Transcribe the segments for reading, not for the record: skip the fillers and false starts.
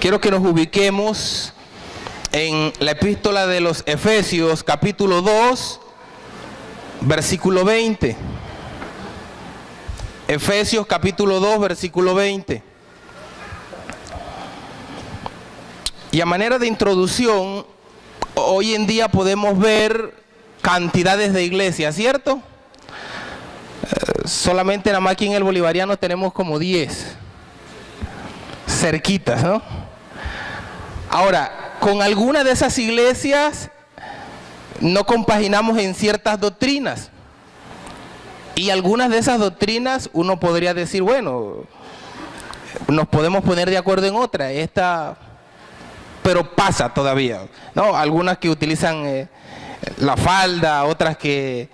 Quiero que nos ubiquemos en la epístola de los Efesios, capítulo 2, versículo 20. Efesios, capítulo 2, versículo 20. Y a manera de introducción, hoy en día podemos ver cantidades de iglesias, ¿cierto? Solamente nada más aquí en el Bolivariano tenemos como 10 cerquitas, ¿no? Ahora, con algunas de esas iglesias no compaginamos en ciertas doctrinas. Y algunas de esas doctrinas uno podría decir, bueno, nos podemos poner de acuerdo en otra, pero pasa todavía, ¿no? Algunas que utilizan la falda, otras que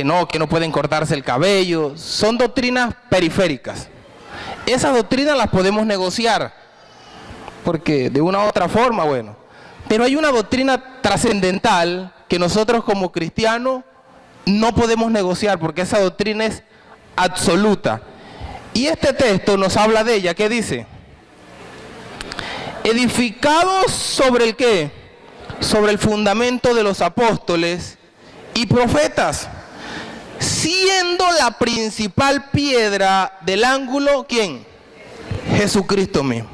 no pueden cortarse el cabello. Son doctrinas periféricas. Esas doctrinas las podemos negociar, porque de una u otra forma, bueno. Pero hay una doctrina trascendental que nosotros como cristianos no podemos negociar, porque esa doctrina es absoluta. Y este texto nos habla de ella. ¿Qué dice? Edificados sobre el ¿qué? Sobre el fundamento de los apóstoles y profetas, siendo la principal piedra del ángulo, ¿quién? Jesucristo mismo.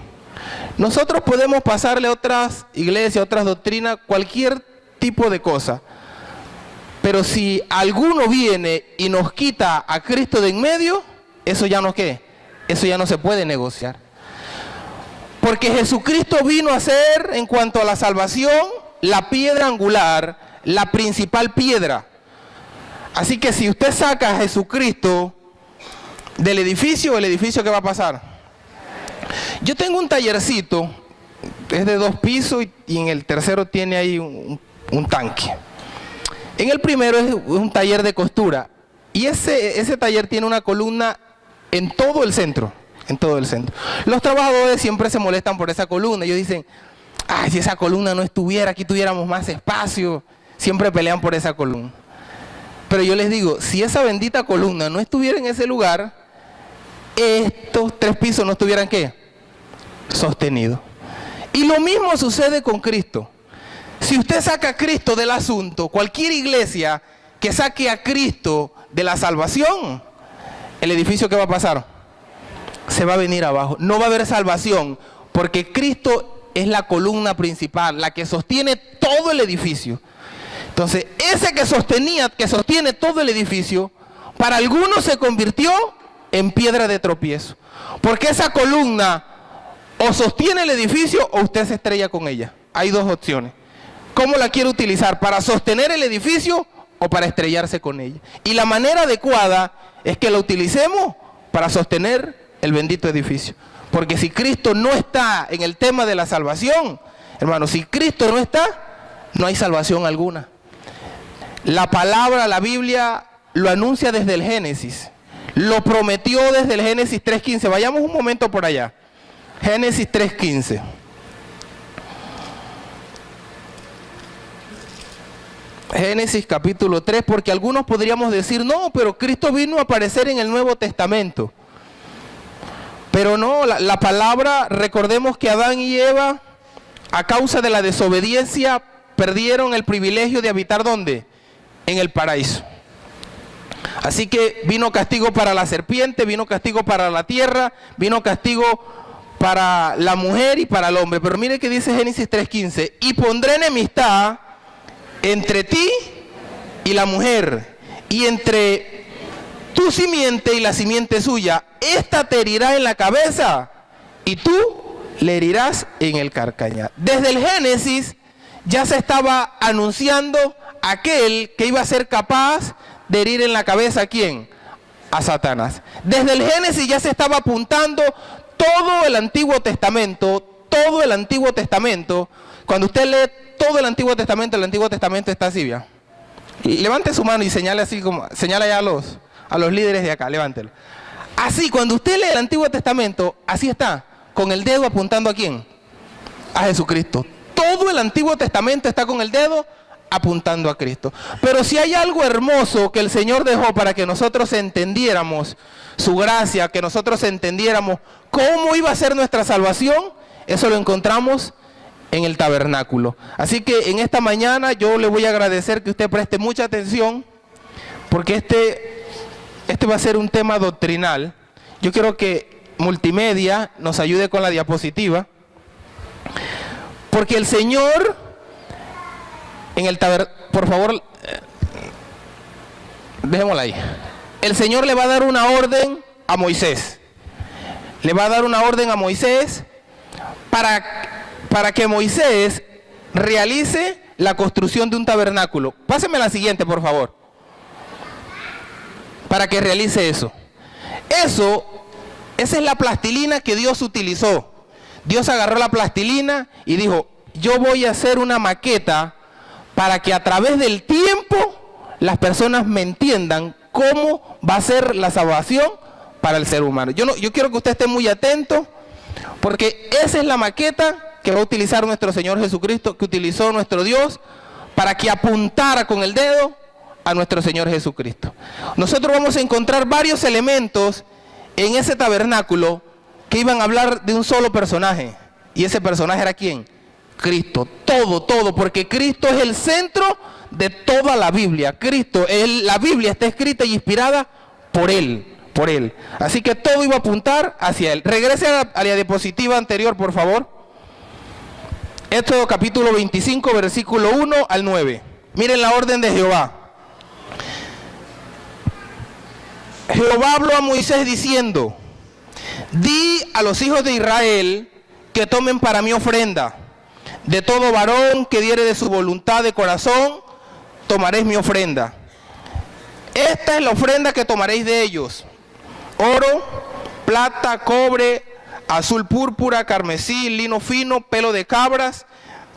Nosotros podemos pasarle a otras iglesias, a otras doctrinas, cualquier tipo de cosa. Pero si alguno viene y nos quita a Cristo de en medio, eso ya no ¿qué? Eso ya no se puede negociar. Porque Jesucristo vino a ser, en cuanto a la salvación, la piedra angular, la principal piedra. Así que si usted saca a Jesucristo del edificio, ¿el edificio qué va a pasar? Yo tengo un tallercito, es de 2 pisos y en el tercero tiene ahí un tanque. En el primero es un taller de costura y ese taller tiene una columna en todo el centro. En todo el centro. Los trabajadores siempre se molestan por esa columna. Ellos dicen, ay, si esa columna no estuviera, aquí tuviéramos más espacio. Siempre pelean por esa columna. Pero yo les digo, si esa bendita columna no estuviera en ese lugar, estos 3 pisos no estuvieran ¿qué? Sostenidos. Y lo mismo sucede con Cristo. Si usted saca a Cristo del asunto, cualquier iglesia que saque a Cristo de la salvación, el edificio ¿qué va a pasar? Se va a venir abajo. No va a haber salvación, porque Cristo es la columna principal, la que sostiene todo el edificio. Entonces, ese que sostiene todo el edificio, para algunos se convirtió en piedra de tropiezo. Porque esa columna o sostiene el edificio o usted se estrella con ella. Hay 2 opciones. ¿Cómo la quiere utilizar? ¿Para sostener el edificio o para estrellarse con ella? Y la manera adecuada es que la utilicemos para sostener el bendito edificio. Porque si Cristo no está en el tema de la salvación, hermano, si Cristo no está, no hay salvación alguna. La palabra, la Biblia lo anuncia desde el Génesis. Lo prometió desde el Génesis 3:15. Vayamos un momento por allá. Génesis 3:15. Génesis capítulo 3, porque algunos podríamos decir, no, pero Cristo vino a aparecer en el Nuevo Testamento. Pero no, la palabra, recordemos que Adán y Eva, a causa de la desobediencia, perdieron el privilegio de habitar ¿dónde? En el paraíso. Así que vino castigo para la serpiente, vino castigo para la tierra, vino castigo para la mujer y para el hombre. Pero mire que dice Génesis 3:15, y pondré enemistad entre ti y la mujer, y entre tu simiente y la simiente suya. Esta te herirá en la cabeza y tú le herirás en el calcañar. Desde el Génesis ya se estaba anunciando aquel que iba a ser capaz de herir en la cabeza ¿a quién? A Satanás. Desde el Génesis ya se estaba apuntando todo el Antiguo Testamento, todo el Antiguo Testamento. Cuando usted lee todo el Antiguo Testamento está así, ¿ya? Levante su mano y señale así como, señala ya a los líderes de acá, levántelo. Así, cuando usted lee el Antiguo Testamento, así está, con el dedo apuntando ¿a quién? A Jesucristo. Todo el Antiguo Testamento está con el dedo apuntando a Cristo. Pero si hay algo hermoso que el Señor dejó para que nosotros entendiéramos su gracia, que nosotros entendiéramos cómo iba a ser nuestra salvación, eso lo encontramos en el tabernáculo. Así que en esta mañana yo le voy a agradecer que usted preste mucha atención, porque este va a ser un tema doctrinal. Yo quiero que multimedia nos ayude con la diapositiva, porque el Señor en el tabernáculo, por favor, dejémosla ahí. El Señor le va a dar una orden a Moisés. Le va a dar una orden a Moisés para que Moisés realice la construcción de un tabernáculo. Páseme la siguiente, por favor. Para que realice eso. Esa es la plastilina que Dios utilizó. Dios agarró la plastilina y dijo, yo voy a hacer una maqueta para que a través del tiempo las personas me entiendan cómo va a ser la salvación para el ser humano. Yo quiero que usted esté muy atento, porque esa es la maqueta que va a utilizar nuestro Señor Jesucristo, que utilizó nuestro Dios para que apuntara con el dedo a nuestro Señor Jesucristo. Nosotros vamos a encontrar varios elementos en ese tabernáculo que iban a hablar de un solo personaje. ¿Y ese personaje era quién? Cristo. Todo, porque Cristo es el centro de toda la Biblia. La Biblia está escrita y inspirada por Él. Así que todo iba a apuntar hacia Él. Regrese a la diapositiva anterior, por favor. Éxodo capítulo 25, versículo 1 al 9. Miren la orden de Jehová. Jehová habló a Moisés diciendo, di a los hijos de Israel que tomen para mí ofrenda. De todo varón que diere de su voluntad de corazón, tomaréis mi ofrenda. Esta es la ofrenda que tomaréis de ellos: oro, plata, cobre, azul púrpura, carmesí, lino fino, pelo de cabras,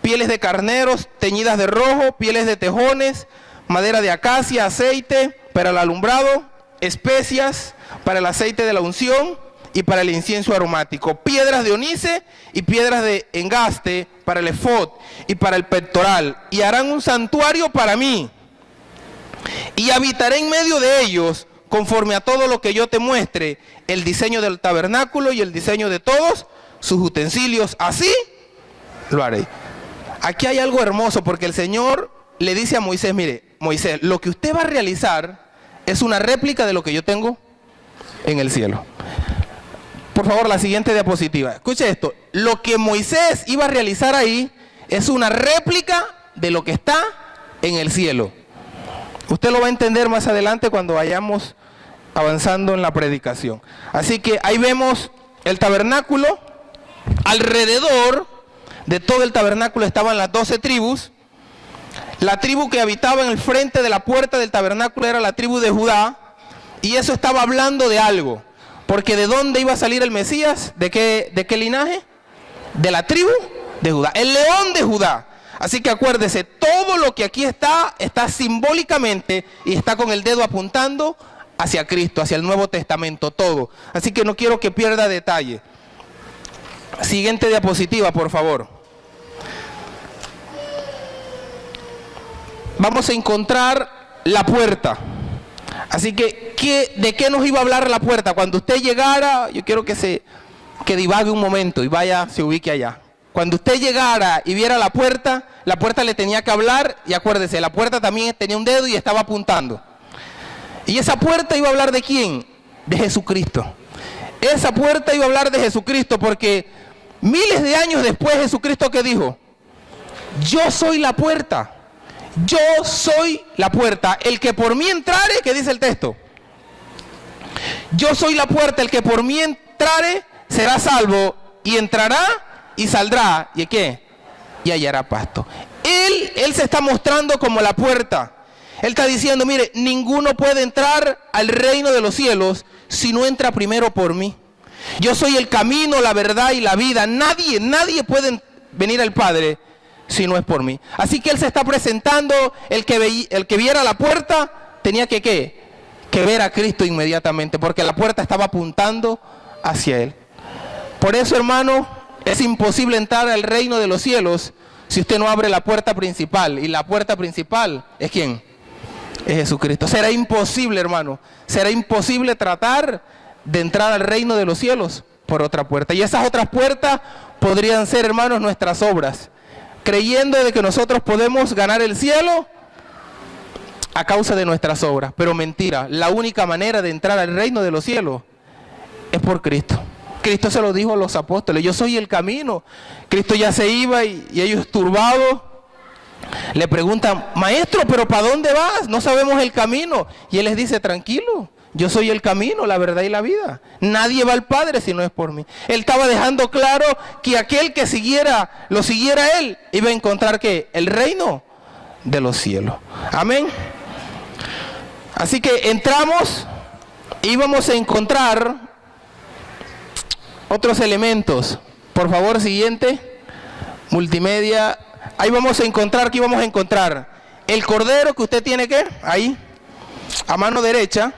pieles de carneros teñidas de rojo, pieles de tejones, madera de acacia, aceite para el alumbrado, especias para el aceite de la unción y para el incienso aromático, piedras de onice y piedras de engaste para el efod y para el pectoral, y harán un santuario para mí, y habitaré en medio de ellos, conforme a todo lo que yo te muestre, el diseño del tabernáculo y el diseño de todos sus utensilios, así lo haré. Aquí hay algo hermoso, porque el Señor le dice a Moisés, mire, Moisés, lo que usted va a realizar es una réplica de lo que yo tengo en el cielo. Por favor, la siguiente diapositiva. Escuche esto. Lo que Moisés iba a realizar ahí es una réplica de lo que está en el cielo. Usted lo va a entender más adelante cuando vayamos avanzando en la predicación. Así que ahí vemos el tabernáculo. Alrededor de todo el tabernáculo estaban las 12 tribus. La tribu que habitaba en el frente de la puerta del tabernáculo era la tribu de Judá. Y eso estaba hablando de algo. Porque ¿de dónde iba a salir el Mesías? ¿De qué linaje? De la tribu de Judá. El león de Judá. Así que acuérdese, todo lo que aquí está simbólicamente y está con el dedo apuntando hacia Cristo, hacia el Nuevo Testamento, todo. Así que no quiero que pierda detalle. Siguiente diapositiva, por favor. Vamos a encontrar la puerta. Así que, ¿de qué nos iba a hablar la puerta? Cuando usted llegara, yo quiero que divague un momento y se ubique allá. Cuando usted llegara y viera la puerta le tenía que hablar, y acuérdese, la puerta también tenía un dedo y estaba apuntando. Y esa puerta iba a hablar ¿de quién? De Jesucristo. Esa puerta iba a hablar de Jesucristo, porque miles de años después Jesucristo, ¿qué dijo? Yo soy la puerta. Yo soy la puerta, el que por mí entrare, ¿qué dice el texto? Yo soy la puerta, el que por mí entrare será salvo, y entrará y saldrá, ¿y qué? Y hallará pasto. Él se está mostrando como la puerta. Él está diciendo, mire, ninguno puede entrar al reino de los cielos si no entra primero por mí. Yo soy el camino, la verdad y la vida. Nadie puede venir al Padre si no es por mí. Así que Él se está presentando. El que viera la puerta tenía que ver a Cristo inmediatamente, porque la puerta estaba apuntando hacia Él. Por eso, hermano, es imposible entrar al reino de los cielos si usted no abre la puerta principal. Y la puerta principal ¿es quién? Es Jesucristo. Será imposible, hermano. Será imposible tratar de entrar al reino de los cielos por otra puerta. Y esas otras puertas podrían ser, hermanos, nuestras obras, creyendo de que nosotros podemos ganar el cielo a causa de nuestras obras. Pero mentira, la única manera de entrar al reino de los cielos es por Cristo. Cristo se lo dijo a los apóstoles: yo soy el camino. Cristo ya se iba y ellos turbados le preguntan: maestro, ¿pero para dónde vas? No sabemos el camino. Y él les dice: tranquilo, yo soy el camino, la verdad y la vida. Nadie va al Padre si no es por mí. Él estaba dejando claro que aquel que lo siguiera a él, iba a encontrar ¿qué? El reino de los cielos. Amén. Así que entramos y vamos a encontrar otros elementos. Por favor, siguiente. Multimedia. Ahí vamos a encontrar, ¿qué vamos a encontrar? El cordero que usted tiene que, ahí, a mano derecha.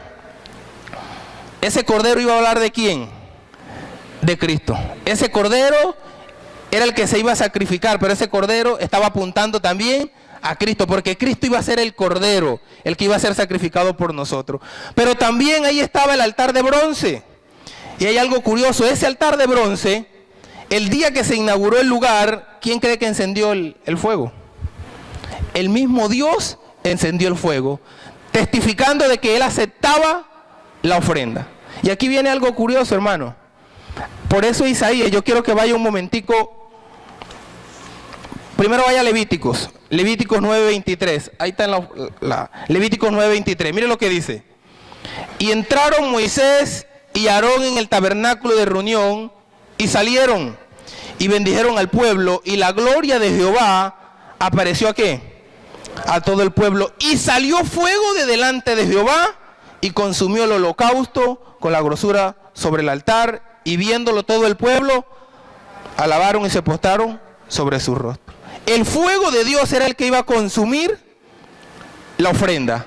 Ese cordero iba a hablar de quién? De Cristo. Ese cordero era el que se iba a sacrificar, pero ese cordero estaba apuntando también a Cristo, porque Cristo iba a ser el cordero, el que iba a ser sacrificado por nosotros. Pero también ahí estaba el altar de bronce. Y hay algo curioso: ese altar de bronce, el día que se inauguró el lugar, ¿quién cree que encendió el fuego? El mismo Dios encendió el fuego, testificando de que Él aceptaba la ofrenda. Y aquí viene algo curioso, hermano. Por eso Isaías, yo quiero que vaya un momentico. Primero vaya a Levíticos 9:23. Ahí está en Levíticos 9:23. Mire lo que dice: y entraron Moisés y Aarón en el tabernáculo de reunión, y salieron y bendijeron al pueblo, y la gloria de Jehová apareció ¿a qué? A todo el pueblo. Y salió fuego de delante de Jehová y consumió el holocausto con la grosura sobre el altar, y viéndolo todo el pueblo, alabaron y se postraron sobre su rostro. El fuego de Dios era el que iba a consumir la ofrenda.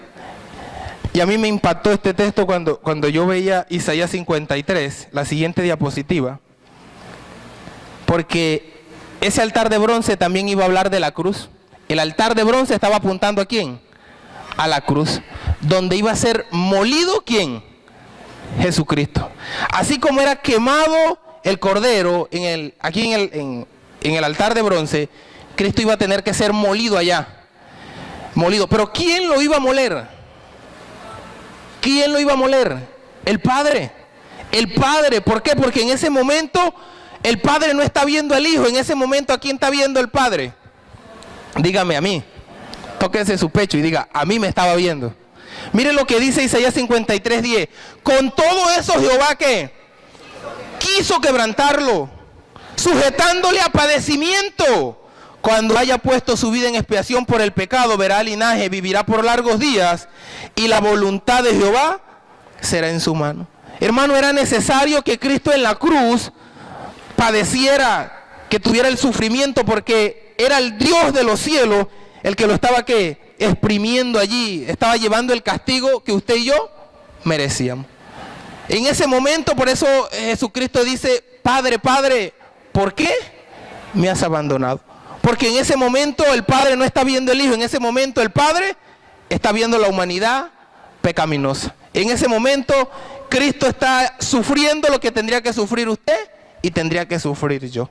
Y a mí me impactó este texto cuando yo veía Isaías 53, la siguiente diapositiva. Porque ese altar de bronce también iba a hablar de la cruz. El altar de bronce estaba apuntando ¿a quién? A la cruz, donde iba a ser molido ¿quién? Jesucristo. Así como era quemado el cordero aquí en el altar de bronce, Cristo iba a tener que ser molido allá. Molido. Pero ¿quién lo iba a moler? ¿Quién lo iba a moler? El Padre. El Padre. ¿Por qué? Porque en ese momento el Padre no está viendo al Hijo. En ese momento, ¿a quién está viendo el Padre? Dígame a mí. Tóquese su pecho y diga: a mí me estaba viendo. Mire lo que dice Isaías 53:10. Con todo eso Jehová ¿qué? Quiso quebrantarlo, sujetándole a padecimiento. Cuando haya puesto su vida en expiación por el pecado, verá linaje, vivirá por largos días, y la voluntad de Jehová será en su mano. Hermano, era necesario que Cristo en la cruz padeciera, que tuviera el sufrimiento, porque era el Dios de los cielos el que lo estaba ¿qué? Exprimiendo allí, estaba llevando el castigo que usted y yo merecíamos. En ese momento, por eso Jesucristo dice: Padre, Padre, ¿por qué me has abandonado? Porque en ese momento el Padre no está viendo el Hijo, en ese momento el Padre está viendo la humanidad pecaminosa. En ese momento Cristo está sufriendo lo que tendría que sufrir usted y tendría que sufrir yo.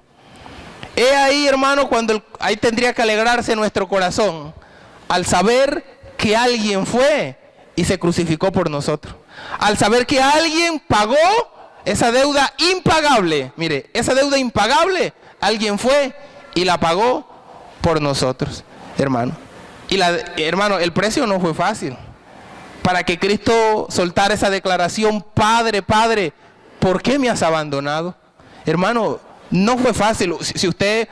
He ahí, hermano, cuando ahí tendría que alegrarse nuestro corazón al saber que alguien fue y se crucificó por nosotros. Al saber que alguien pagó esa deuda impagable. Mire, esa deuda impagable, alguien fue y la pagó por nosotros, hermano. Y hermano, el precio no fue fácil. Para que Cristo soltara esa declaración: Padre, Padre, ¿por qué me has abandonado? Hermano, no fue fácil. Si usted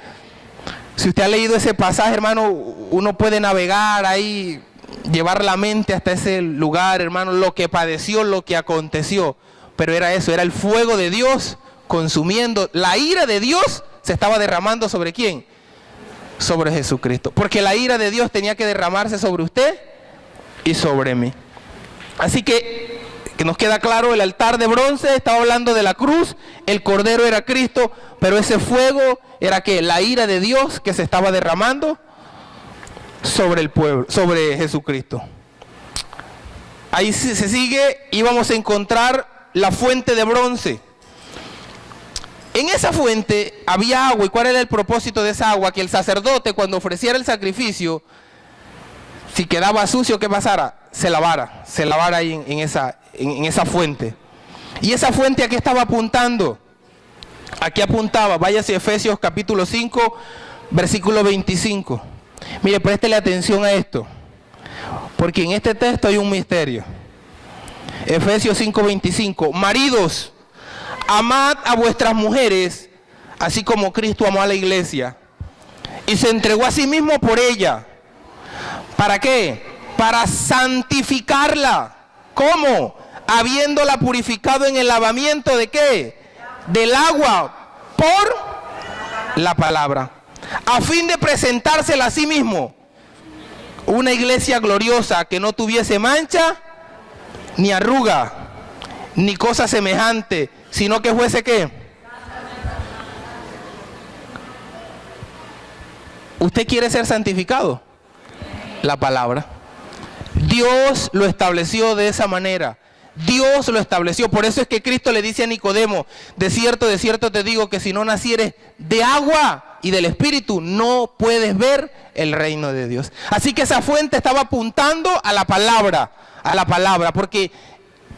ha leído ese pasaje, hermano, uno puede navegar ahí, llevar la mente hasta ese lugar, hermano, lo que padeció, lo que aconteció. Pero era eso, era el fuego de Dios consumiendo. La ira de Dios se estaba derramando ¿sobre quién? Sobre Jesucristo. Porque la ira de Dios tenía que derramarse sobre usted y sobre mí. Así que nos queda claro: el altar de bronce estaba hablando de la cruz, el cordero era Cristo, pero ese fuego era ¿qué? La ira de Dios que se estaba derramando sobre el pueblo, sobre Jesucristo. Ahí se sigue y vamos a encontrar la fuente de bronce. En esa fuente había agua. ¿Y cuál era el propósito de esa agua? Que el sacerdote, cuando ofreciera el sacrificio, si quedaba sucio, ¿qué pasara? Se lavara ahí en esa fuente. ¿Y esa fuente a qué estaba apuntando? Aquí apuntaba, váyase a Efesios capítulo 5, versículo 25. Mire, préstele atención a esto, porque en este texto hay un misterio. Efesios 5, 25. Maridos, amad a vuestras mujeres, así como Cristo amó a la iglesia, y se entregó a sí mismo por ella. ¿Para qué? Para santificarla. ¿Cómo? Habiéndola purificado en el lavamiento ¿de qué? Del agua por la palabra, a fin de presentársela a sí mismo una iglesia gloriosa, que no tuviese mancha, ni arruga, ni cosa semejante, sino que fuese ¿qué? ¿Usted quiere ser santificado? La palabra. Dios lo estableció de esa manera. Dios lo estableció. Por eso es que Cristo le dice a Nicodemo: de cierto te digo que si no nacieres de agua y del Espíritu, no puedes ver el reino de Dios. Así que esa fuente estaba apuntando a la palabra, porque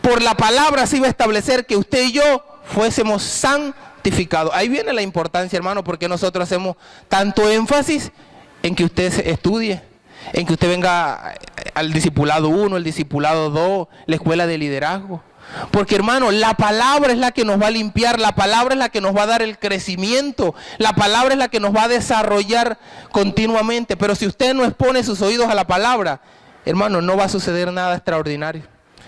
por la palabra se iba a establecer que usted y yo fuésemos santificados. Ahí viene la importancia, hermano, porque nosotros hacemos tanto énfasis en que usted estudie, en que usted venga al discipulado 1, el discipulado 2, la escuela de liderazgo. Porque, hermano, la palabra es la que nos va a limpiar, la palabra es la que nos va a dar el crecimiento, la palabra es la que nos va a desarrollar continuamente. Pero si usted no expone sus oídos a la palabra, hermano, no va a suceder nada extraordinario.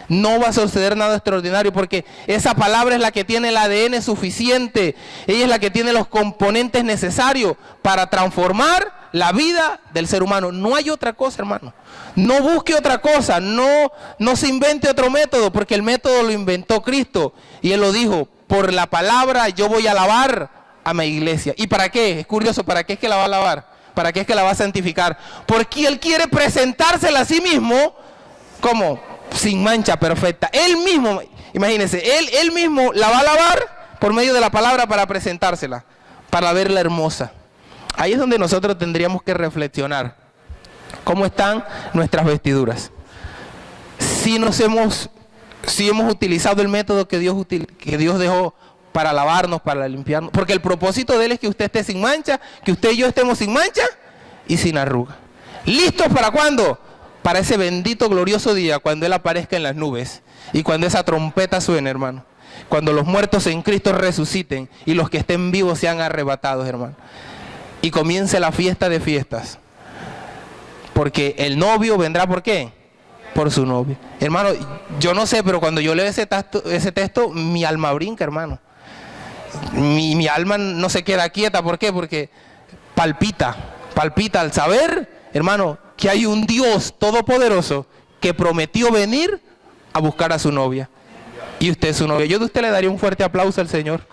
No va a suceder nada extraordinario, porque esa palabra es la que tiene el ADN suficiente. Ella es la que tiene los componentes necesarios para transformar la vida del ser humano. No hay otra cosa, hermano. No busque otra cosa, no se invente otro método, porque el método lo inventó Cristo. Y Él lo dijo: por la palabra yo voy a lavar a mi iglesia. ¿Y para qué? Es curioso, ¿para qué es que la va a lavar? ¿Para qué es que la va a santificar? Porque Él quiere presentársela a sí mismo como sin mancha, perfecta. Él mismo, imagínense, él mismo la va a lavar por medio de la palabra para presentársela, para verla hermosa. Ahí es donde nosotros tendríamos que reflexionar. ¿Cómo están nuestras vestiduras? Si hemos utilizado el método que Dios dejó para lavarnos, para limpiarnos. Porque el propósito de Él es que usted esté sin mancha, que usted y yo estemos sin mancha y sin arruga. ¿Listos para cuándo? Para ese bendito glorioso día, cuando Él aparezca en las nubes y cuando esa trompeta suene, hermano. Cuando los muertos en Cristo resuciten y los que estén vivos sean arrebatados, hermano. Y comience la fiesta de fiestas. Porque el novio vendrá, ¿por qué? Por su novia. Hermano, yo no sé, pero cuando yo leo ese texto, mi alma brinca, hermano. Mi alma no se queda quieta. ¿Por qué? Porque palpita al saber, hermano, que hay un Dios todopoderoso que prometió venir a buscar a su novia. Y usted es su novia. Yo de usted le daría un fuerte aplauso al Señor.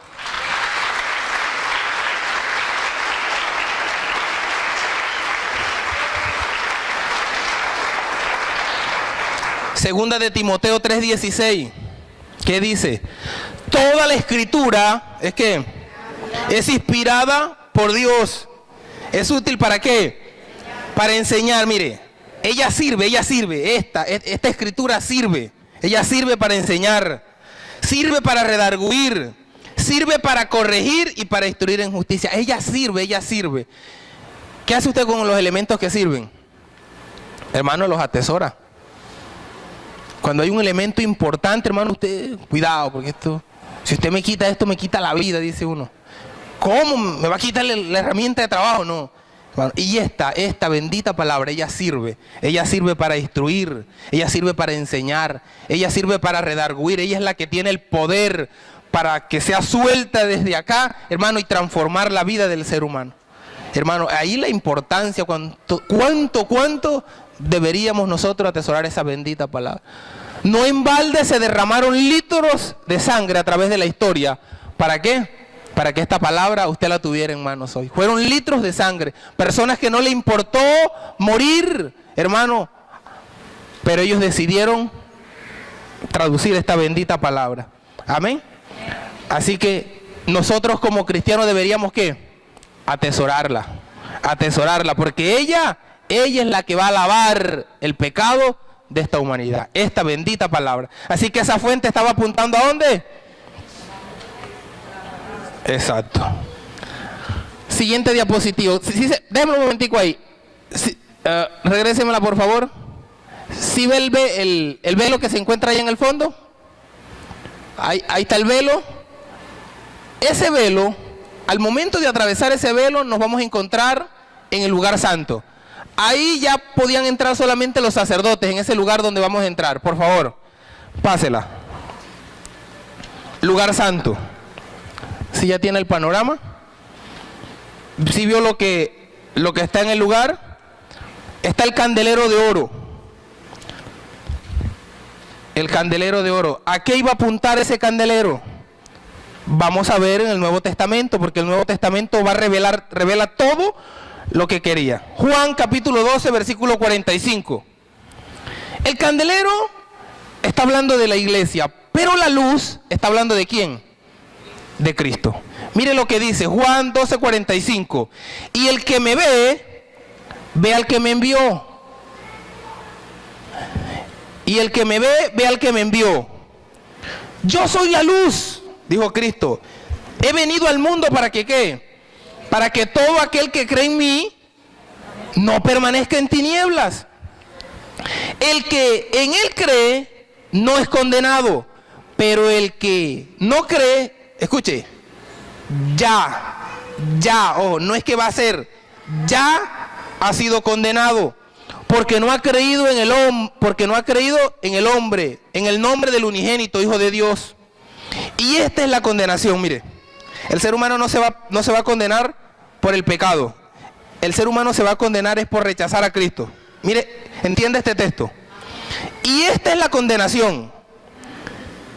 Segunda de Timoteo 3:16. ¿Qué dice? Toda la escritura es inspirada por Dios. ¿Es útil para qué? Para enseñar. Mire, ella sirve. Esta escritura sirve. Ella sirve para enseñar. Sirve para redarguir. Sirve para corregir y para instruir en justicia. Ella sirve. ¿Qué hace usted con los elementos que sirven? Hermano, los atesora. Cuando hay un elemento importante, hermano, usted, cuidado, porque si usted me quita esto, me quita la vida, dice uno. ¿Cómo? ¿Me va a quitar la herramienta de trabajo? No. Bueno, y esta bendita palabra, ella sirve para instruir, ella sirve para enseñar, ella sirve para redarguir, ella es la que tiene el poder para que sea suelta desde acá, hermano, y transformar la vida del ser humano. Hermano, ahí la importancia, cuánto deberíamos nosotros atesorar esa bendita palabra. No en balde se derramaron litros de sangre a través de la historia. ¿Para qué? Para que esta palabra usted la tuviera en manos hoy. Fueron litros de sangre. Personas que no le importó morir, hermano. Pero ellos decidieron traducir esta bendita palabra. Amén. Así que nosotros como cristianos deberíamos ¿qué? Atesorarla, porque ella es la que va a lavar el pecado de esta humanidad, esta bendita palabra. Así que esa fuente estaba apuntando ¿a dónde? Exacto. Siguiente diapositivo. Déjame un momentico ahí. Regrésemela por favor. ¿Sí ve el velo que se encuentra ahí en el fondo? Ahí está el velo. Ese velo, al momento de atravesar ese velo, nos vamos a encontrar en el lugar santo. Ahí ya podían entrar solamente los sacerdotes, en ese lugar donde vamos a entrar. Por favor, pásela. Lugar santo. ¿Sí ya tiene el panorama? ¿Sí vio lo que está en el lugar? Está el candelero de oro. El candelero de oro. ¿A qué iba a apuntar ese candelero? Vamos a ver en el Nuevo Testamento, porque el Nuevo Testamento revela todo lo que quería. Juan capítulo 12, versículo 45. El candelero está hablando de la iglesia, pero la luz está hablando ¿de quién? De Cristo. Mire lo que dice Juan 12, 45. Y el que me ve al que me envió. Y el que me ve al que me envió. Yo soy la luz, dijo Cristo. He venido al mundo para que ¿qué? Para que todo aquel que cree en mí no permanezca en tinieblas. El que en él cree no es condenado, pero el que no cree, escuche, no es que va a ser, ya ha sido condenado, porque no ha creído en el hombre, en el nombre del unigénito Hijo de Dios. Y esta es la condenación, mire. El ser humano no se va a condenar por el pecado. El ser humano se va a condenar es por rechazar a Cristo. Mire, entiende este texto. Y esta es la condenación,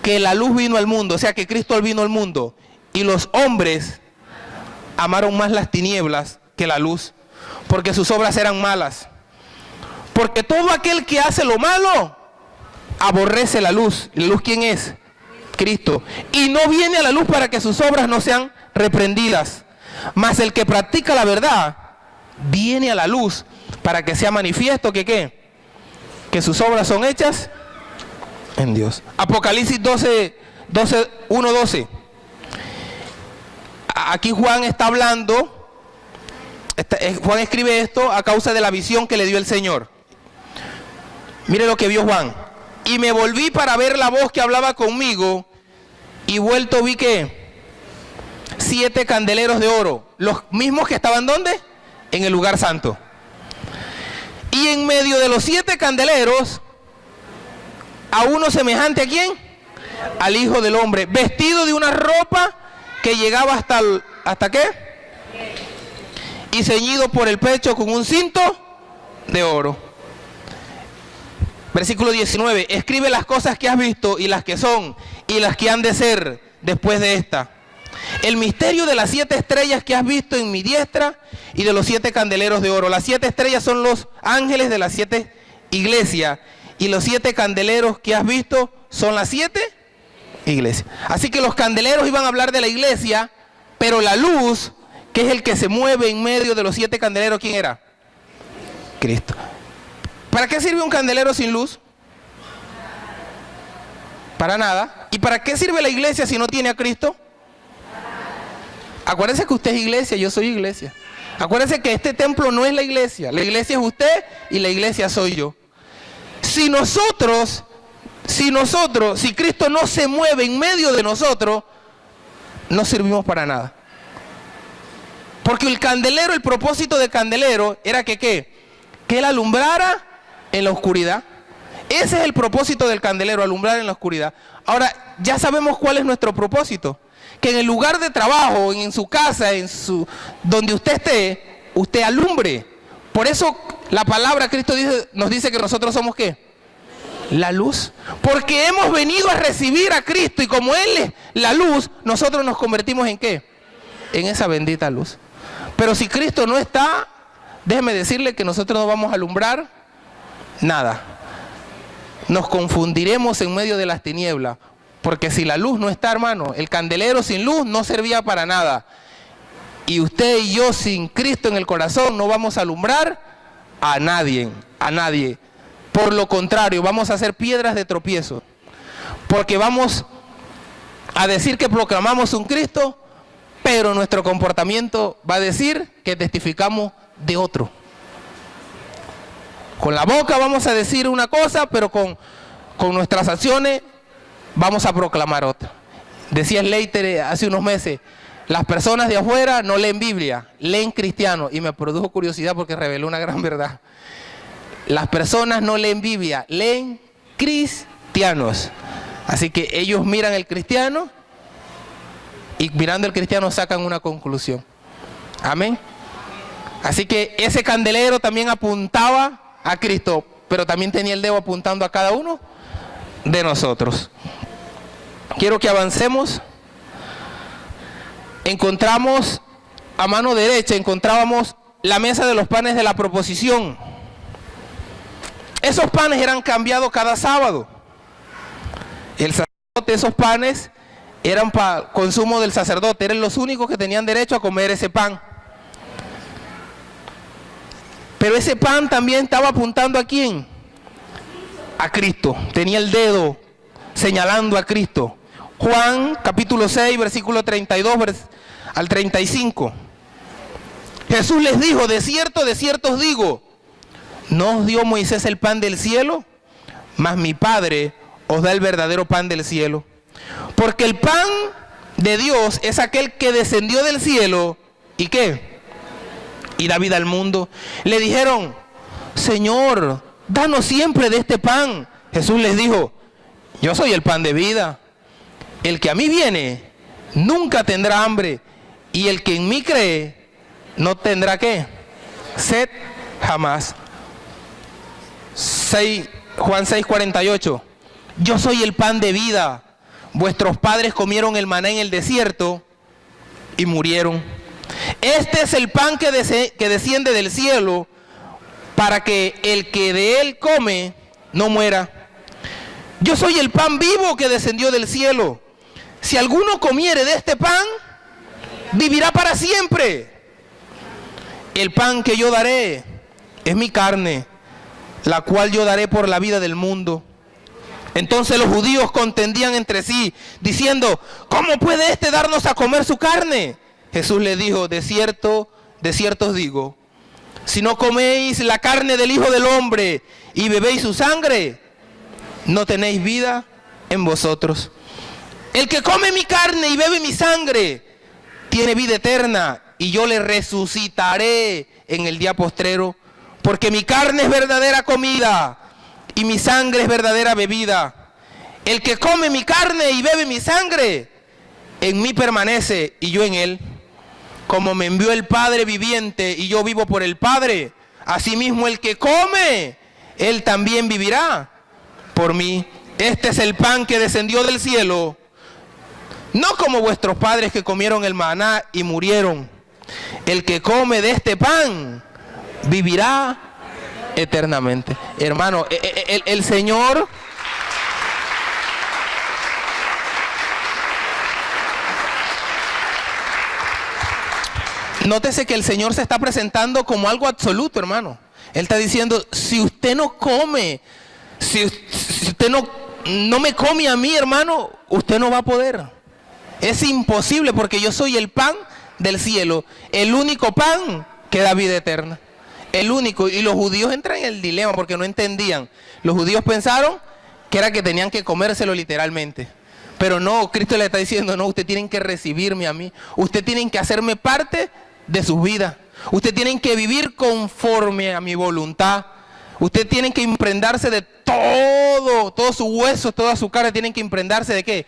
que la luz vino al mundo, o sea que Cristo vino al mundo, y los hombres amaron más las tinieblas que la luz, porque sus obras eran malas. Porque todo aquel que hace lo malo aborrece la luz. ¿La luz quién es? Cristo. Y no viene a la luz para que sus obras no sean reprendidas. Mas el que practica la verdad viene a la luz para que sea manifiesto que ¿qué? Que sus obras son hechas en Dios. Apocalipsis 1:12. Aquí Juan está hablando, Juan escribe esto a causa de la visión que le dio el Señor. Mire lo que vio Juan. Y me volví para ver la voz que hablaba conmigo, y vuelto vi que 7 candeleros de oro, los mismos que estaban ¿dónde? En el lugar santo. Y en medio de los 7 candeleros, a uno semejante ¿a quién? Al Hijo del Hombre, vestido de una ropa que llegaba ¿hasta qué? Y ceñido por el pecho con un cinto de oro. Versículo 19. Escribe las cosas que has visto y las que son y las que han de ser después de esta. El misterio de las 7 estrellas que has visto en mi diestra y de los 7 candeleros de oro. Las 7 estrellas son los ángeles de las 7 iglesias, y los 7 candeleros que has visto son las 7 iglesias. Así que los candeleros iban a hablar de la iglesia, pero la luz, que es el que se mueve en medio de los 7 candeleros, ¿quién era? Cristo. ¿Para qué sirve un candelero sin luz? Para nada. ¿Y para qué sirve la iglesia si no tiene a Cristo? Acuérdese que usted es iglesia, yo soy iglesia. Acuérdese que este templo no es la iglesia es usted y la iglesia soy yo. Si Cristo no se mueve en medio de nosotros, no servimos para nada. Porque el candelero, el propósito del candelero era que ¿qué? Que él alumbrara en la oscuridad. Ese es el propósito del candelero, alumbrar en la oscuridad. Ahora, ya sabemos cuál es nuestro propósito. Que en el lugar de trabajo, en su casa, donde usted esté, usted alumbre. Por eso la palabra Cristo nos dice que nosotros somos ¿qué? La luz. Porque hemos venido a recibir a Cristo, y como Él es la luz, nosotros nos convertimos en ¿qué? En esa bendita luz. Pero si Cristo no está, déjeme decirle que nosotros no vamos a alumbrar nada. Nos confundiremos en medio de las tinieblas, Porque si la luz no está, hermano, el candelero sin luz no servía para nada. Y usted y yo sin Cristo en el corazón no vamos a alumbrar a nadie, a nadie. Por lo contrario, vamos a ser piedras de tropiezo. Porque vamos a decir que proclamamos un Cristo, pero nuestro comportamiento va a decir que testificamos de otro. Con la boca vamos a decir una cosa, pero con nuestras acciones vamos a proclamar otra. Decía Slater hace unos meses, las personas de afuera no leen Biblia, leen cristianos. Y me produjo curiosidad porque reveló una gran verdad. Las personas no leen Biblia, leen cristianos. Así que ellos miran el cristiano y mirando el cristiano sacan una conclusión. Amén. Así que ese candelero también apuntaba a Cristo, pero también tenía el dedo apuntando a cada uno de nosotros. Quiero que avancemos. Encontramos a mano derecha, encontrábamos la mesa de los panes de la proposición. Esos panes eran cambiados cada sábado. El sacerdote, esos panes eran para consumo del sacerdote, eran los únicos que tenían derecho a comer ese pan. Pero ese pan también estaba apuntando ¿a quién? A Cristo. Tenía el dedo señalando a Cristo. Juan capítulo 6, versículo 32 al 35. Jesús les dijo, de cierto os digo, ¿no os dio Moisés el pan del cielo? Mas mi Padre os da el verdadero pan del cielo. Porque el pan de Dios es aquel que descendió del cielo. ¿Y qué? Y da vida al mundo. Le dijeron, Señor, danos siempre de este pan. Jesús les dijo, yo soy el pan de vida. El que a mí viene, nunca tendrá hambre. Y el que en mí cree, no tendrá ¿qué? Sed jamás. Juan 6:48. Yo soy el pan de vida. Vuestros padres comieron el maná en el desierto y murieron. Este es el pan que desciende del cielo, para que el que de él come no muera. Yo soy el pan vivo que descendió del cielo. Si alguno comiere de este pan, vivirá para siempre. El pan que yo daré es mi carne, la cual yo daré por la vida del mundo. Entonces los judíos contendían entre sí, diciendo, ¿cómo puede éste darnos a comer su carne? Jesús les dijo, de cierto os digo, si no coméis la carne del Hijo del Hombre y bebéis su sangre, no tenéis vida en vosotros. El que come mi carne y bebe mi sangre, tiene vida eterna, y yo le resucitaré en el día postrero, porque mi carne es verdadera comida, y mi sangre es verdadera bebida. El que come mi carne y bebe mi sangre, en mí permanece, y yo en él. Como me envió el Padre viviente, y yo vivo por el Padre, asimismo el que come, él también vivirá por mí. Este es el pan que descendió del cielo, no como vuestros padres que comieron el maná y murieron. El que come de este pan vivirá eternamente. Hermano, el Señor nótese que el Señor se está presentando como algo absoluto, hermano. Él está diciendo, si usted no come, si usted no me come a mí, hermano, usted no va a poder. Es imposible, porque yo soy el pan del cielo, el único pan que da vida eterna. El único. Y los judíos entran en el dilema porque no entendían. Los judíos pensaron que era que tenían que comérselo literalmente. Pero no, Cristo le está diciendo, no, ustedes tienen que recibirme a mí. Ustedes tienen que hacerme parte de sus vidas. Ustedes tienen que vivir conforme a mi voluntad. Ustedes tienen que imprendarse de todos sus huesos, toda su carne, tienen que imprendarse de ¿qué?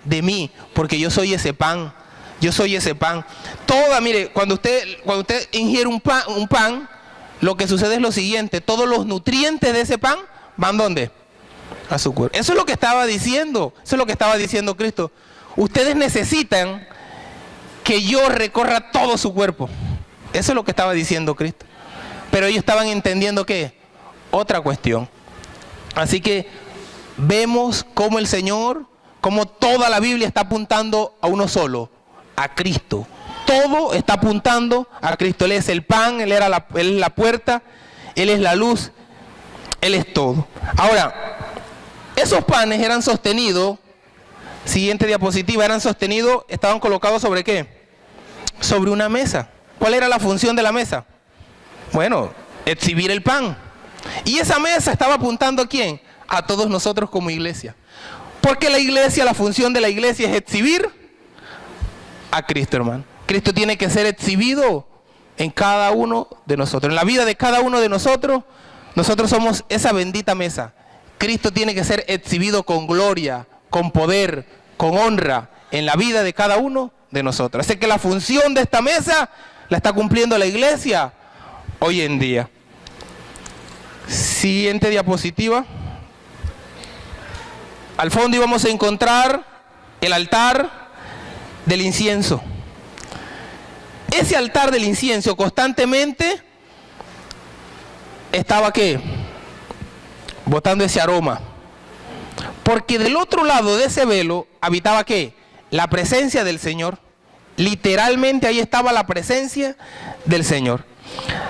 De mí, porque yo soy ese pan. Yo soy ese pan. Mire, cuando usted ingiere un pan, lo que sucede es lo siguiente: todos los nutrientes de ese pan van ¿dónde? A su cuerpo. Eso es lo que estaba diciendo. Eso es lo que estaba diciendo Cristo. Ustedes necesitan que yo recorra todo su cuerpo. Eso es lo que estaba diciendo Cristo. Pero ellos estaban entendiendo ¿qué? Otra cuestión. Así que vemos cómo el Señor como toda la Biblia está apuntando a uno solo, a Cristo. Todo está apuntando a Cristo. Él es el pan, Él es la puerta, Él es la luz, Él es todo. Ahora, esos panes eran sostenidos, siguiente diapositiva, estaban colocados ¿sobre qué? Sobre una mesa. ¿Cuál era la función de la mesa? Bueno, exhibir el pan. Y esa mesa estaba apuntando ¿a quién? A todos nosotros como iglesia. Porque la función de la iglesia es exhibir a Cristo, hermano. Cristo tiene que ser exhibido en cada uno de nosotros. En la vida de cada uno de nosotros, nosotros somos esa bendita mesa. Cristo tiene que ser exhibido con gloria, con poder, con honra, en la vida de cada uno de nosotros. Así que la función de esta mesa la está cumpliendo la iglesia hoy en día. Siguiente diapositiva. Al fondo íbamos a encontrar el altar del incienso. Ese altar del incienso constantemente estaba ¿qué? Botando ese aroma. Porque del otro lado de ese velo habitaba ¿qué? La presencia del Señor. Literalmente ahí estaba la presencia del Señor.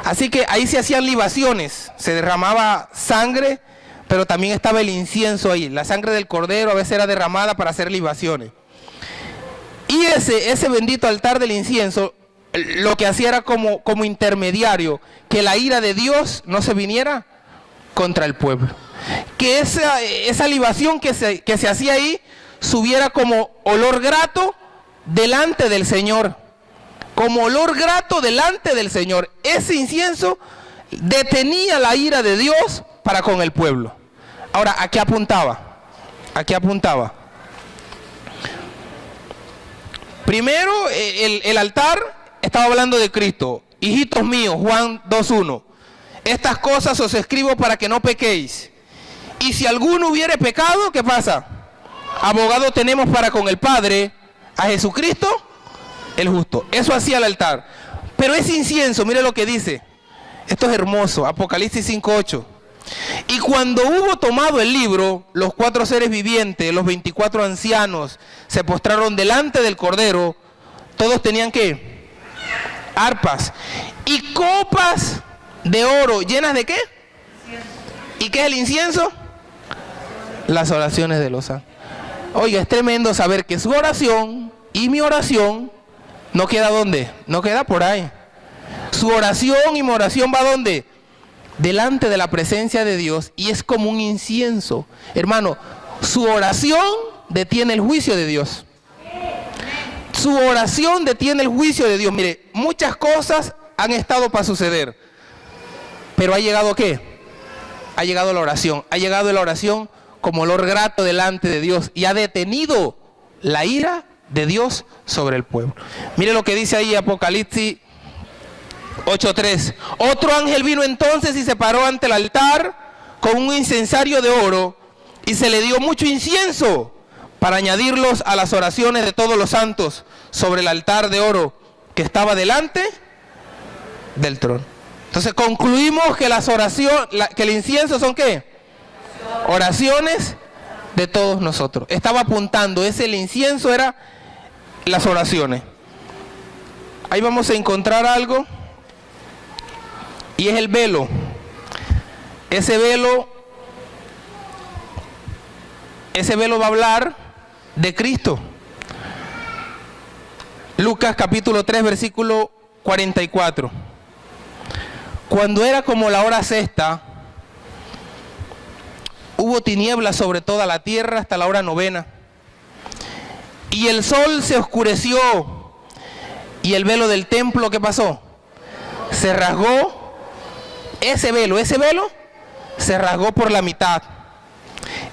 Así que ahí se hacían libaciones, se derramaba sangre, pero también estaba el incienso ahí. La sangre del cordero a veces era derramada para hacer libaciones. Y ese bendito altar del incienso lo que hacía era como intermediario, que la ira de Dios no se viniera contra el pueblo. Que esa libación que se hacía ahí subiera como olor grato delante del Señor. Como olor grato delante del Señor. Ese incienso detenía la ira de Dios para con el pueblo. Ahora, ¿a qué apuntaba? ¿A qué apuntaba? Primero, el altar estaba hablando de Cristo. Hijitos míos, Juan 2:1. Estas cosas os escribo para que no pequéis. Y si alguno hubiere pecado, ¿qué pasa? Abogado tenemos para con el Padre, a Jesucristo, el justo. Eso hacía el altar. Pero ese incienso, mire lo que dice. Esto es hermoso. Apocalipsis 5:8. Y cuando hubo tomado el libro, los 4 seres vivientes, los 24 ancianos, se postraron delante del Cordero. Todos tenían ¿qué? Arpas y copas de oro. ¿Llenas de qué? ¿Y qué es el incienso? Las oraciones de los santos. Oiga, es tremendo saber que su oración y mi oración no queda ¿dónde? No queda por ahí. Su oración y mi oración va ¿dónde? Delante de la presencia de Dios, y es como un incienso. Hermano, su oración detiene el juicio de Dios. Su oración detiene el juicio de Dios. Mire, muchas cosas han estado para suceder, pero ha llegado ¿qué? Ha llegado la oración. Ha llegado la oración como olor grato delante de Dios y ha detenido la ira de Dios sobre el pueblo. Mire lo que dice ahí Apocalipsis 8:3. Otro ángel vino entonces y se paró ante el altar con un incensario de oro, y se le dio mucho incienso para añadirlos a las oraciones de todos los santos sobre el altar de oro que estaba delante del trono. Entonces concluimos que las oraciones, que el incienso son ¿qué? Oraciones de todos nosotros. Estaba apuntando, el incienso era las oraciones. Ahí vamos a encontrar algo, y es el velo. Ese velo va a hablar de Cristo. Lucas capítulo 3 versículo 44. Cuando era como la hora sexta, hubo tinieblas sobre toda la tierra hasta la hora novena. Y el sol se oscureció, y el velo del templo, ¿qué pasó? Se rasgó. Ese velo se rasgó por la mitad.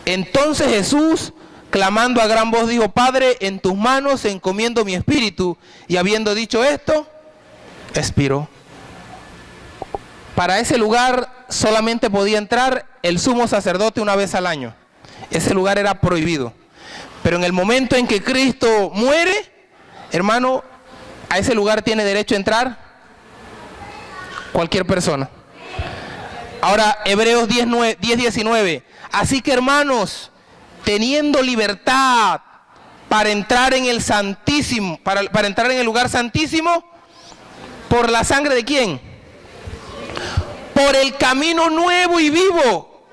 Entonces Jesús, clamando a gran voz, dijo: Padre, en tus manos encomiendo mi espíritu. Y habiendo dicho esto, expiró. Para ese lugar solamente podía entrar el sumo sacerdote una vez al año. Ese lugar era prohibido. Pero en el momento en que Cristo muere, hermano, a ese lugar tiene derecho a entrar cualquier persona. Ahora, Hebreos 10:19. Así que, hermanos, teniendo libertad para entrar en el santísimo, para entrar en el lugar santísimo, ¿por la sangre de quién? Por el camino nuevo y vivo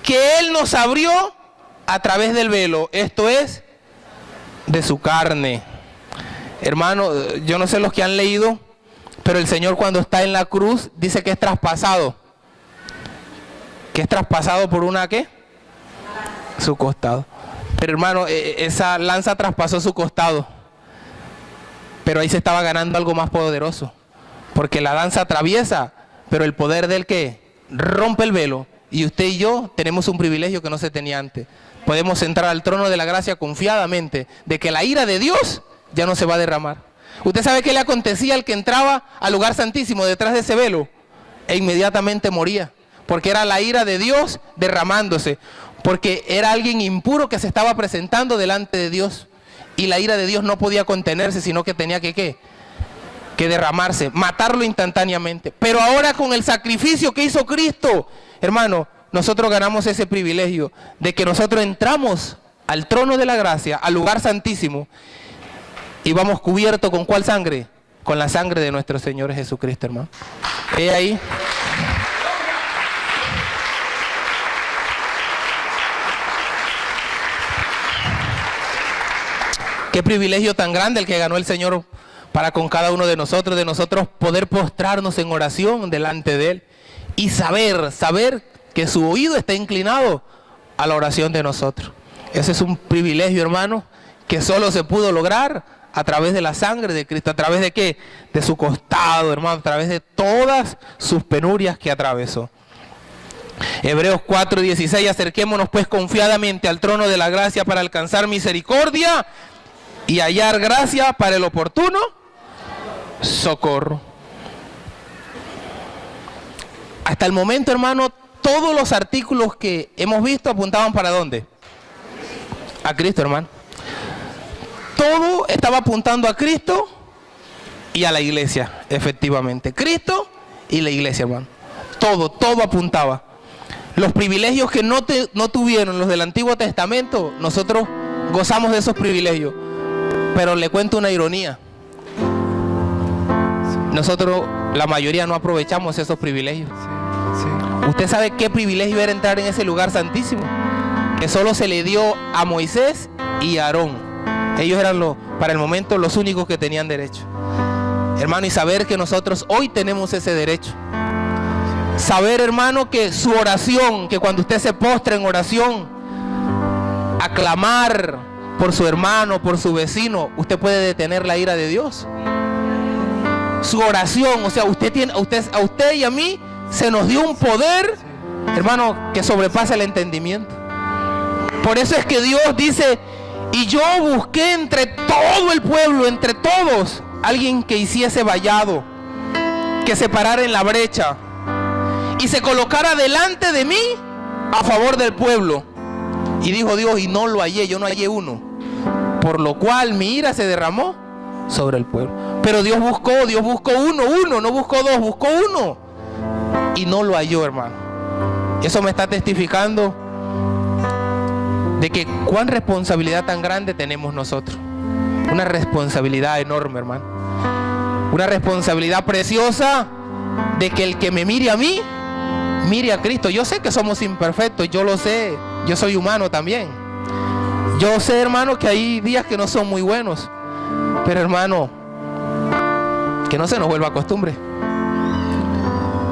que Él nos abrió a través del velo, esto es, de su carne. Hermano, yo no sé los que han leído, pero el Señor cuando está en la cruz dice que es traspasado. ¿Que es traspasado por una qué? Su costado. Pero hermano, esa lanza traspasó su costado. Pero ahí se estaba ganando algo más poderoso. Porque la lanza atraviesa, pero el poder del que rompe el velo. Y usted y yo tenemos un privilegio que no se tenía antes. Podemos entrar al trono de la gracia confiadamente de que la ira de Dios ya no se va a derramar. ¿Usted sabe qué le acontecía al que entraba al lugar santísimo detrás de ese velo? E inmediatamente moría. Porque era la ira de Dios derramándose. Porque era alguien impuro que se estaba presentando delante de Dios. Y la ira de Dios no podía contenerse, sino que tenía que derramarse, matarlo instantáneamente. Pero ahora con el sacrificio que hizo Cristo, hermano, nosotros ganamos ese privilegio de que nosotros entramos al trono de la gracia, al lugar santísimo, y vamos cubiertos ¿con cuál sangre? Con la sangre de nuestro Señor Jesucristo, hermano. He ahí. Qué privilegio tan grande el que ganó el Señor para con cada uno de nosotros poder postrarnos en oración delante de Él y saber que su oído está inclinado a la oración de nosotros. Ese es un privilegio, hermano, que solo se pudo lograr a través de la sangre de Cristo. ¿A través de qué? De su costado, hermano, a través de todas sus penurias que atravesó. Hebreos 4:16, acerquémonos pues confiadamente al trono de la gracia para alcanzar misericordia y hallar gracia para el oportuno socorro. Hasta el momento, hermano, todos los artículos que hemos visto apuntaban ¿para dónde? A Cristo, hermano. Todo estaba apuntando a Cristo y a la iglesia, efectivamente. Cristo y la iglesia, hermano. Todo apuntaba. Los privilegios que no tuvieron los del Antiguo Testamento, nosotros gozamos de esos privilegios. Pero le cuento una ironía. Nosotros, la mayoría, no aprovechamos esos privilegios. ¿Usted sabe qué privilegio era entrar en ese lugar santísimo? Que solo se le dio a Moisés y a Aarón. Ellos eran para el momento los únicos que tenían derecho. Hermano, y saber que nosotros hoy tenemos ese derecho. Saber, hermano, que su oración, que cuando usted se postra en oración, a clamar por su hermano, por su vecino, usted puede detener la ira de Dios. Su oración, o sea, a usted y a mí se nos dio un poder, hermano, que sobrepasa el entendimiento. Por eso es que Dios dice, y yo busqué entre todo el pueblo, entre todos, alguien que hiciese vallado, que se parara en la brecha y se colocara delante de mí a favor del pueblo. Y dijo Dios, y no lo hallé, yo no hallé uno, por lo cual mi ira se derramó sobre el pueblo. Pero Dios buscó uno, no buscó dos, buscó uno y no lo halló, hermano. Eso me está testificando de que cuán responsabilidad tan grande tenemos nosotros. Una responsabilidad enorme, hermano. Una responsabilidad preciosa de que el que me mire a mí, mire a Cristo. Yo sé que somos imperfectos, yo lo sé. Yo soy humano también. Yo sé, hermano, que hay días que no son muy buenos. Pero, hermano, que no se nos vuelva costumbre.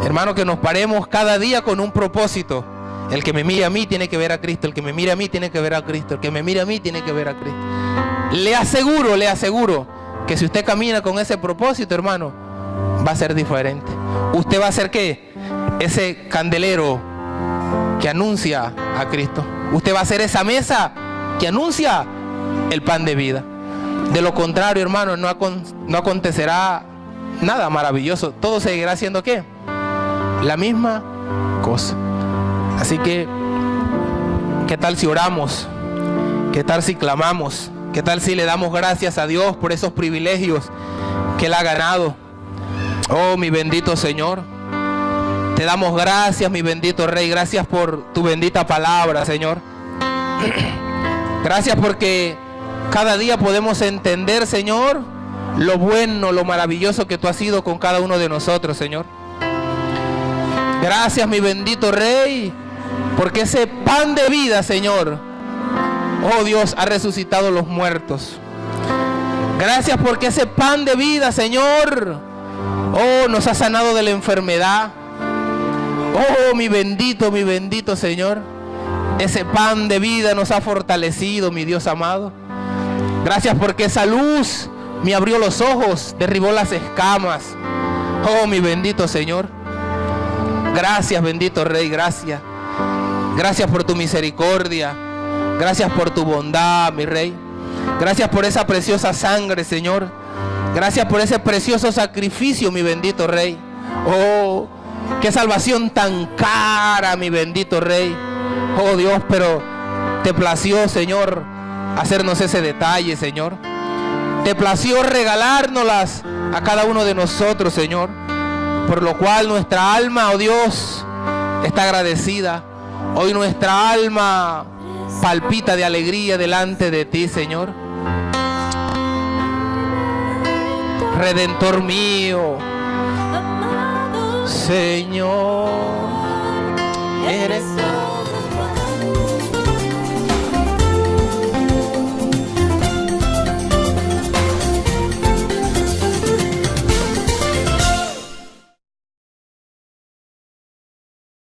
Hermano, que nos paremos cada día con un propósito. El que me mire a mí tiene que ver a Cristo. El que me mire a mí tiene que ver a Cristo. El que me mire a mí tiene que ver a Cristo. Le aseguro que si usted camina con ese propósito, hermano, va a ser diferente. Usted va a ser ¿qué? Ese candelero que anuncia a Cristo. Usted va a ser esa mesa que anuncia el pan de vida. De lo contrario, hermano, no acontecerá nada maravilloso. Todo seguirá siendo ¿qué? La misma cosa. Así que, ¿qué tal si oramos? ¿Qué tal si clamamos? ¿Qué tal si le damos gracias a Dios por esos privilegios que Él ha ganado? Oh, mi bendito Señor. Te damos gracias, mi bendito Rey. Gracias por tu bendita palabra, Señor. Gracias porque Cada día podemos entender, Señor, lo bueno, lo maravilloso que tú has sido con cada uno de nosotros, Señor. Gracias, mi bendito Rey, porque ese pan de vida, Señor, oh Dios, ha resucitado los muertos. Gracias porque ese pan de vida, Señor, oh, nos ha sanado de la enfermedad. Oh, mi bendito Señor, ese pan de vida nos ha fortalecido, mi Dios amado. Gracias porque esa luz me abrió los ojos, derribó las escamas. Oh, mi bendito Señor. Gracias, bendito Rey, gracias. Gracias por tu misericordia. Gracias por tu bondad, mi Rey. Gracias por esa preciosa sangre, Señor. Gracias por ese precioso sacrificio, mi bendito Rey. Oh, qué salvación tan cara, mi bendito Rey. Oh Dios, pero te plació, Señor, hacernos ese detalle, Señor. Te plació regalárnoslas a cada uno de nosotros, Señor. Por lo cual nuestra alma, oh Dios, está agradecida. Hoy nuestra alma palpita de alegría delante de ti, Señor. Redentor mío, Señor, eres